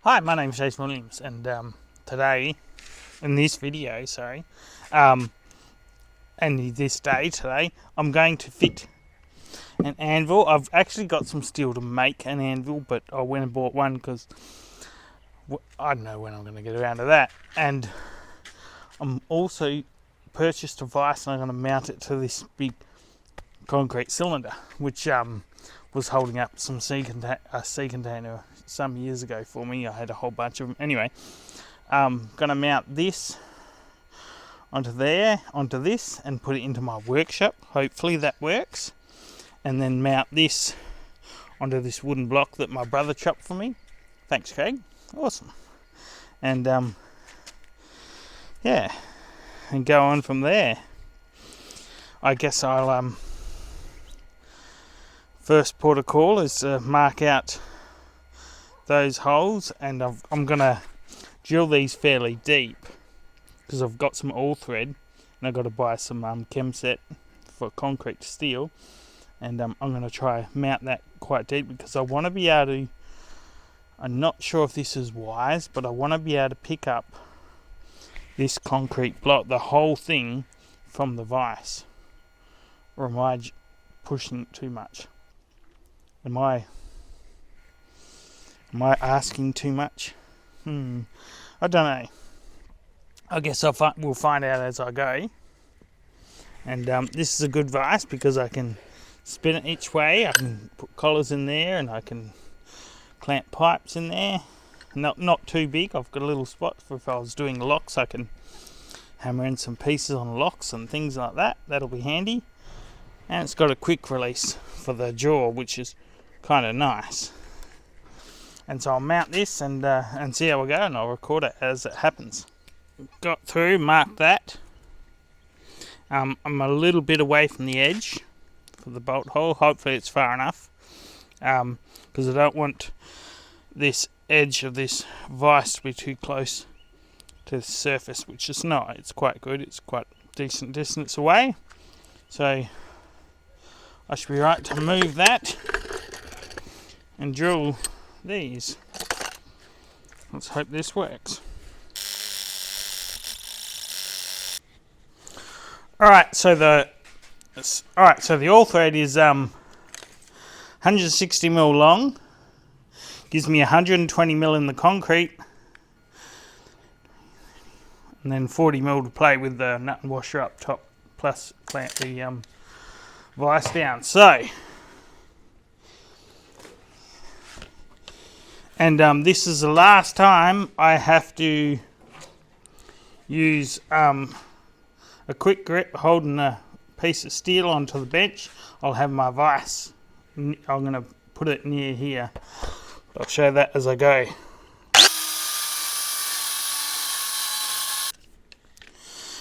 Hi, my name is Jason Williams, and today, in this video, and this day today, I'm going to fit an anvil. I've actually got some steel to make an anvil, but I went and bought one because I don't know when I'm going to get around to that. And I'm also purchased a vise, and I'm going to mount it to this big concrete cylinder, which was holding up a sea container some years ago for me. I had a whole bunch of them. Anyway, I'm going to mount this onto this, and put it into my workshop. Hopefully that works. And then mount this onto this wooden block that my brother chopped for me. Thanks, Craig. Awesome. And yeah, and go on from there. I guess I'll first port of call is mark out those holes, and I'm gonna drill these fairly deep because I've got some all thread, and I've got to buy some chem set for concrete steel, and I'm gonna try mount that quite deep because I want to be able to. I'm not sure if this is wise, but I want to be able to pick up this concrete block, the whole thing, from the vise. Or am I pushing it too much? Am I asking too much? I don't know. I guess we'll find out as I go. And this is a good vise because I can spin it each way. I can put collars in there, and I can clamp pipes in there. Not too big. I've got a little spot for if I was doing locks. I can hammer in some pieces on locks and things like that. That'll be handy. And it's got a quick release for the jaw, which is kind of nice. And so I'll mount this and see how we go, and I'll record it as it happens. Got through, marked that. I'm a little bit away from the edge for the bolt hole. Hopefully it's far enough, because I don't want this edge of this vise to be too close to the surface, which is not. It's quite good. It's quite decent distance away. So I should be right to move that and drill these. Let's hope this works. Alright, so the all thread is 160mm long. Gives me 120mm in the concrete, and then 40mm to play with the nut and washer up top, plus clamp the vise down. So, and this is the last time I have to use a quick grip holding a piece of steel onto the bench. I'll have my vise. I'm going to put it near here. I'll show that as I go.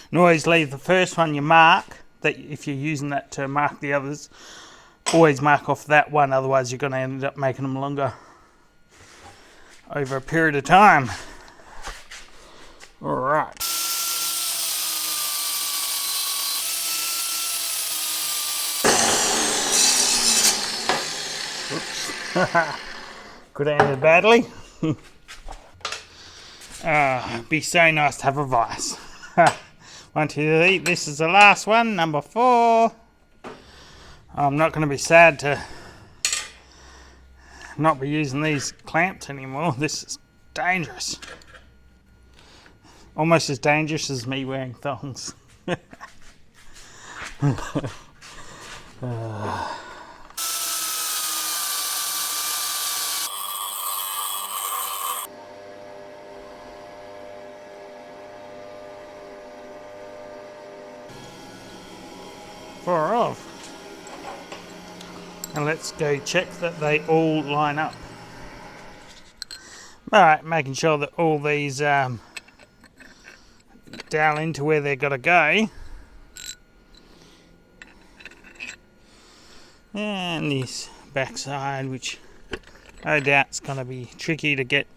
And always leave the first one you mark, that if you're using that to mark the others, always mark off that one, otherwise you're going to end up making them longer over a period of time. Alright. Oops. Could have ended badly. It'd be so nice to have a vise. 1, 2, 3. This is the last one, number 4. I'm not going to be sad to not be using these clamps anymore. This is dangerous. Almost as dangerous as me wearing thongs. Far off. And let's go check that they all line up. Alright, making sure that all these dial into where they've got to go. And this backside, which no doubt is going to be tricky to get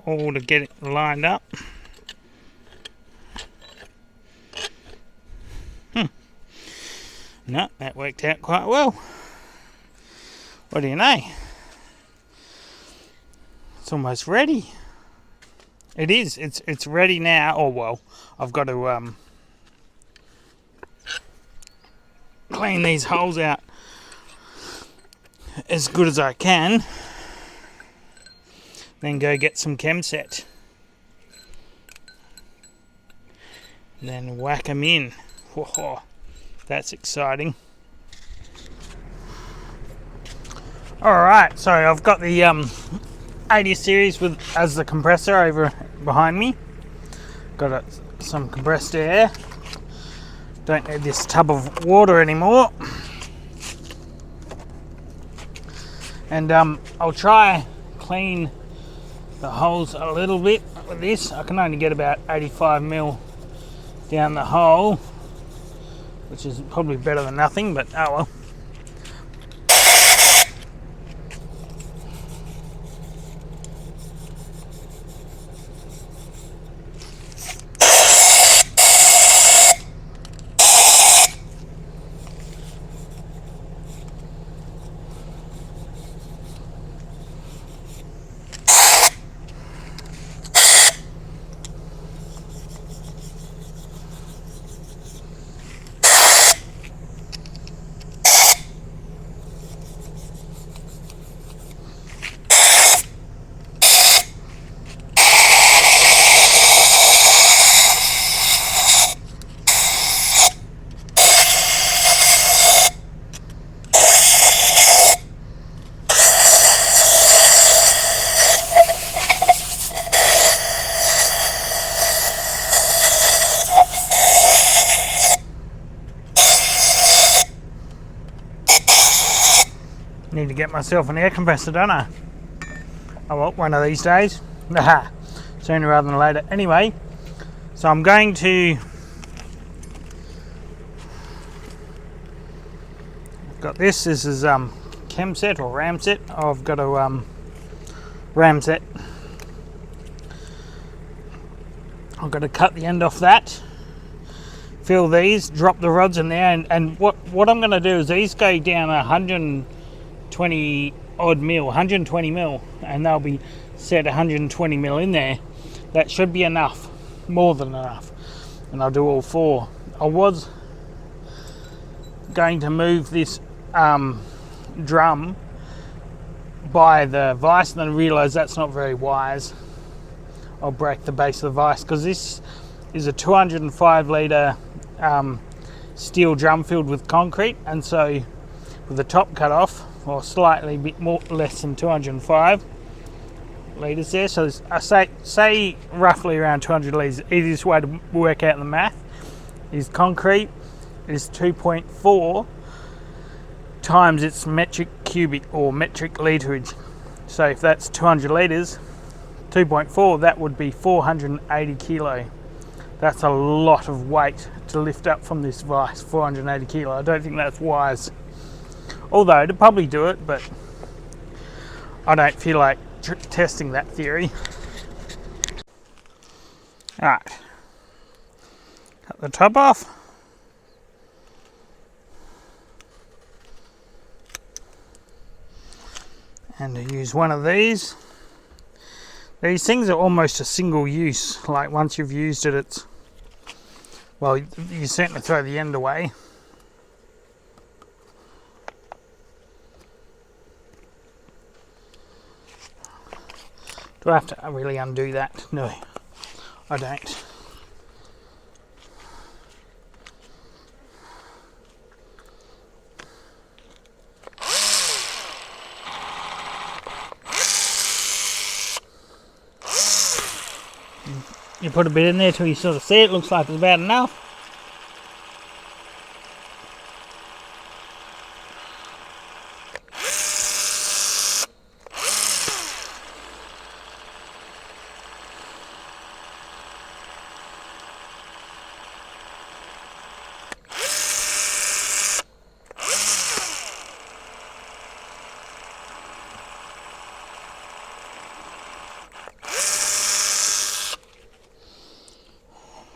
it lined up. No, that worked out quite well. What do you know? It's almost ready. It is. It's ready now. Oh well, I've got to clean these holes out as good as I can. Then go get some Chemset. Then whack them in. Whoa, that's exciting. Alright, so I've got the 80 series with as the compressor over behind me. Got some compressed air. Don't need this tub of water anymore. And I'll try clean the holes a little bit with this. I can only get about 85mm down the hole, which is probably better than nothing, but oh well. Need to get myself an air compressor, don't I? Oh well, one of these days. Nah, sooner rather than later. Anyway, so I'm going to... I've got this. This is Chemset or Ramset. I've got a Ramset. I've got to cut the end off that. Fill these, drop the rods in there, and what I'm going to do is these go down 120 odd mil, 120 mil, and they'll be set 120 mil in there. That should be enough, more than enough, and I'll do all four. I was going to move this drum by the vise, and then I realised that's not very wise. I'll break the base of the vise because this is a 205 litre steel drum filled with concrete, and so with the top cut off, or slightly bit more less than 205 litres there, so I say roughly around 200 litres. Easiest way to work out the math is concrete is 2.4 times its metric cubic or metric literage. So if that's 200 litres, 2.4, that would be 480 kilo. That's a lot of weight to lift up from this vise, 480 kilo. I don't think that's wise. Although, to probably do it, but I don't feel like testing that theory. Alright. Cut the top off. And to use one of these. These things are almost a single use. Like once you've used it, it's... Well, you certainly throw the end away. Do I have to really undo that? No, I don't. You put a bit in there till you sort of see it, looks like it's about enough.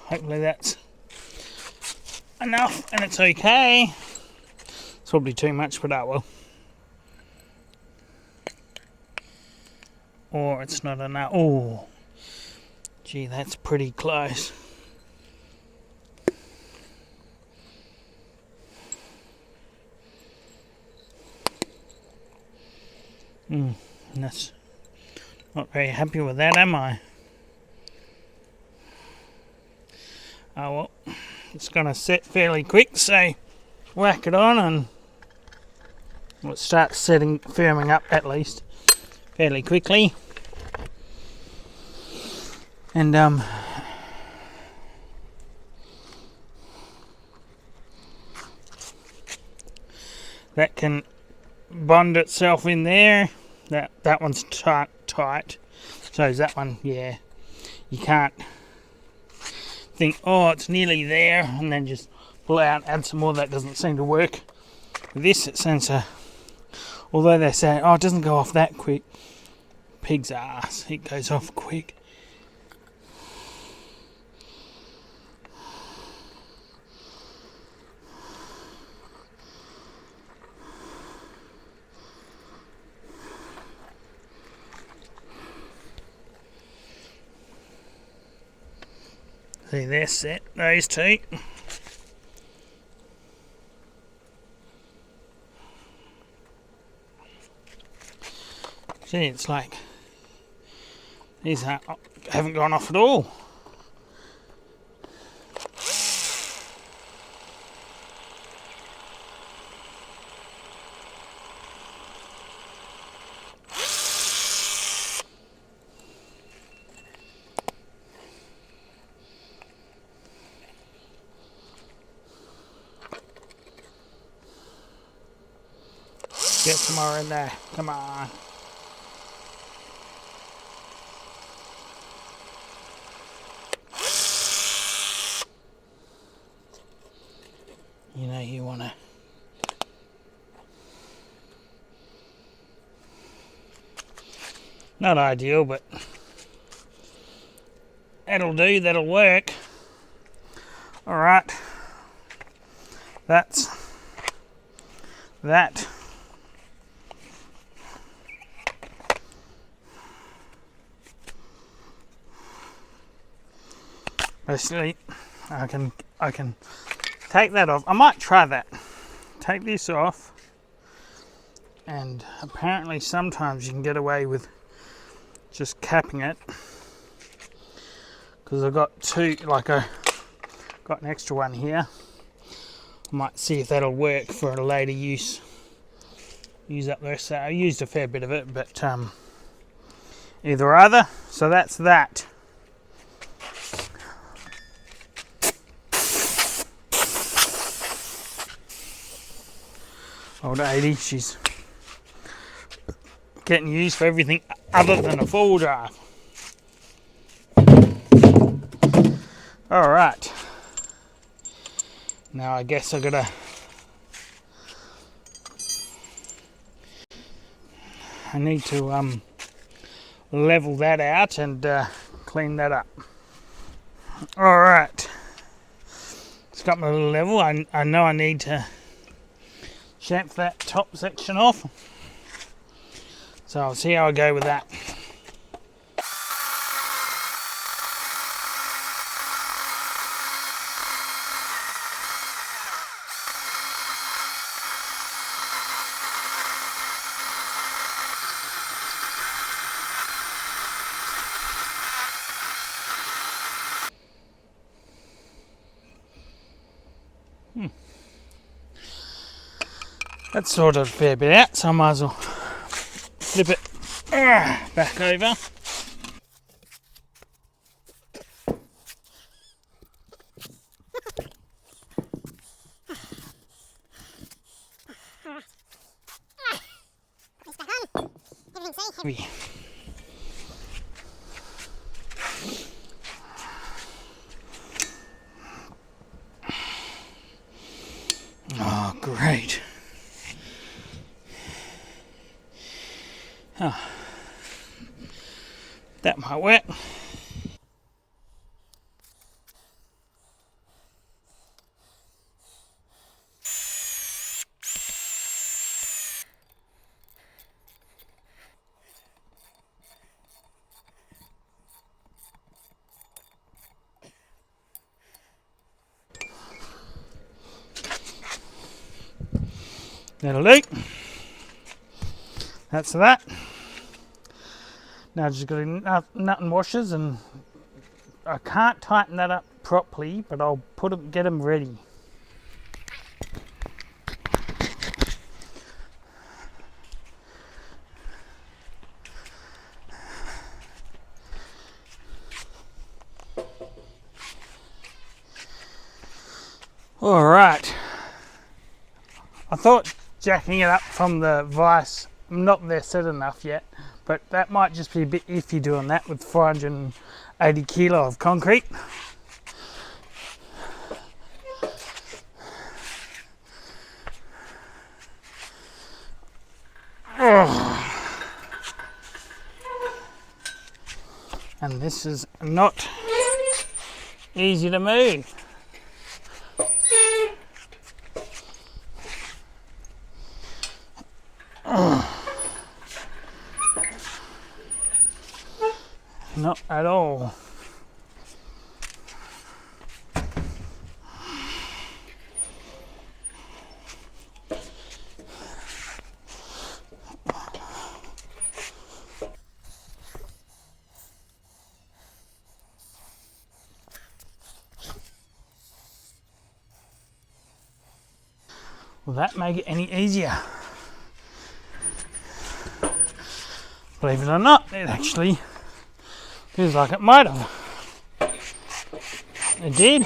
Hopefully that's enough and it's okay. It's probably too much, but that will. Or it's not enough. Oh, Gee, that's pretty close. That's not very happy with that, am I? Oh well, it's going to set fairly quick, so whack it on and it starts firming up at least fairly quickly. And that can bond itself in there. That one's tight. So is that one, yeah. You can't think, oh, it's nearly there, and then just pull out, add some more. That doesn't seem to work. With this, it seems to, although they say, oh, it doesn't go off that quick. Pig's ass, it goes off quick. See, they're set, those two. See, it's like these haven't gone off at all. Get some more in there, come on. You know you want to. Not ideal, but that'll do, that'll work. Alright, that's that. Basically, I can take that off. I might try that. Take this off, and apparently sometimes you can get away with just capping it, because I've got two, like I got an extra one here. I might see if that'll work for a later use up there. So I used a fair bit of it, but either or other. So that's that. Old 80, she's getting used for everything other than a full drive. Alright. Now I guess I need to level that out and clean that up. Alright. It's got my little level. I know I need to chamfer that top section off, so I'll see how I go with that. That's sorted a fair bit out, so I might as well flip it back over. Oh, great. Oh, that might work. That'll do. That's that. Now just got nut and washers, and I can't tighten that up properly, but I'll get them ready. All right. I thought jacking it up from the vise, I'm not there set enough yet, but that might just be a bit iffy doing that with 480 kilo of concrete. And this is not easy to move. Not at all. Will that make it any easier? Believe it or not, it actually feels like it might have. It did.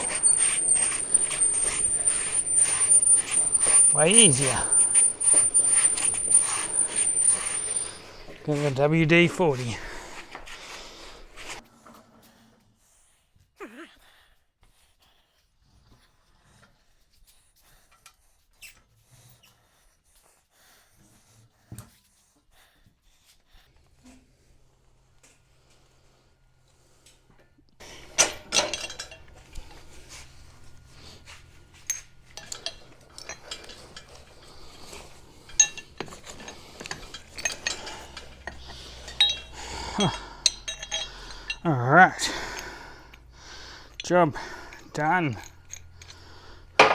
Way easier. Got the WD-40. All right, job done. All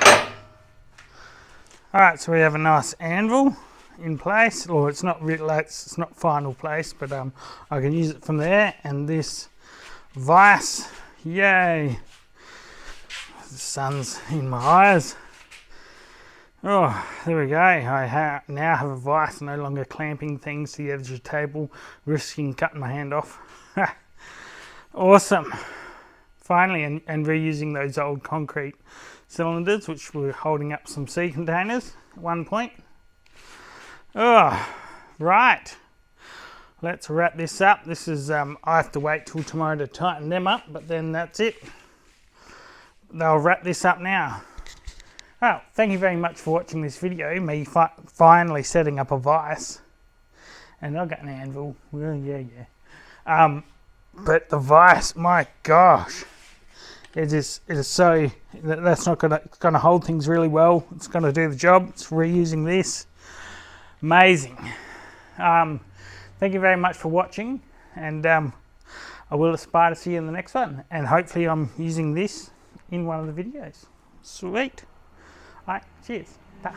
right, so we have a nice anvil in place, or it's not really, it's not final place, but I can use it from there. And this vise, yay! The sun's in my eyes. Oh, there we go. I now have a vise, no longer clamping things to the edge of the table, risking cutting my hand off. Awesome. Finally, and reusing those old concrete cylinders, which were holding up some sea containers at one point. Oh, right. Let's wrap this up. This is, I have to wait till tomorrow to tighten them up, but then that's it. They'll wrap this up now. Oh, thank you very much for watching this video, me finally setting up a vise. And I've got an anvil. Well, yeah. But the vise, my gosh, it is so, that's not gonna hold things really well. It's gonna do the job. It's reusing this. Amazing. Thank you very much for watching, and I will aspire to see you in the next one. And hopefully I'm using this in one of the videos. Sweet. All right, cheers. Ta.